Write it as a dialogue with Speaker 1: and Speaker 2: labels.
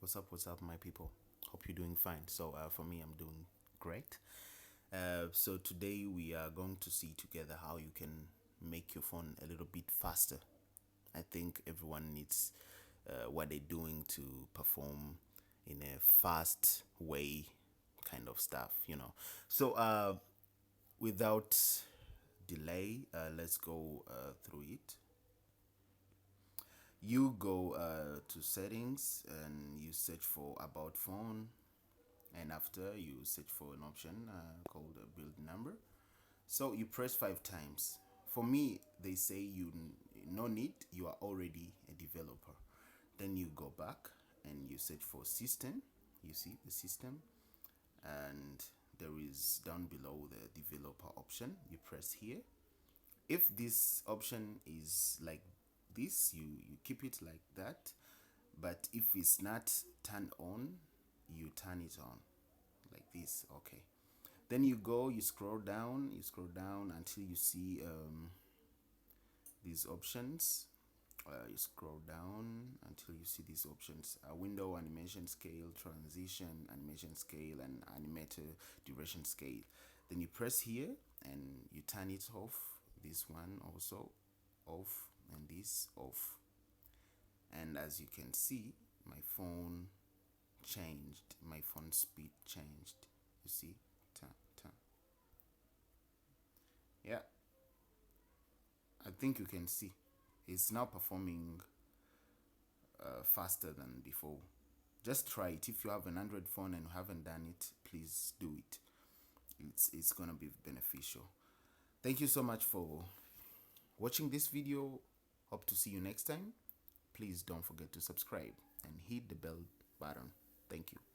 Speaker 1: What's up, my people? Hope you're doing fine. So, for me, I'm doing great. So, today we are going to see together how you can make your phone a little bit faster. I think everyone needs what they're doing to perform in a fast way, kind of stuff. So, without delay, let's go through it. You go to settings and you search for about phone, and after you search for an option called a build number. So you press 5 times. For me, they say no need, you are already a developer. Then you go back and you search for system. You see the system, and there is down below the developer option. You press here. If this option is like this, you keep it like that. But if it's not turned on, you turn it on like this. Okay. Then you scroll down until you see these options. You scroll down until you see these options: window animation scale, transition animation scale, and animator duration scale. Then you press here and you turn it off. This one also off, and this off. And as you can see, my phone changed. My phone speed changed. You see? Ta, ta. Yeah, I think you can see. It's now performing faster than before. Just try it. If you have an Android phone and haven't done it, please do it. It's gonna be beneficial. Thank you so much for watching this video. Hope to see you next time. Please don't forget to subscribe and hit the bell button. Thank you.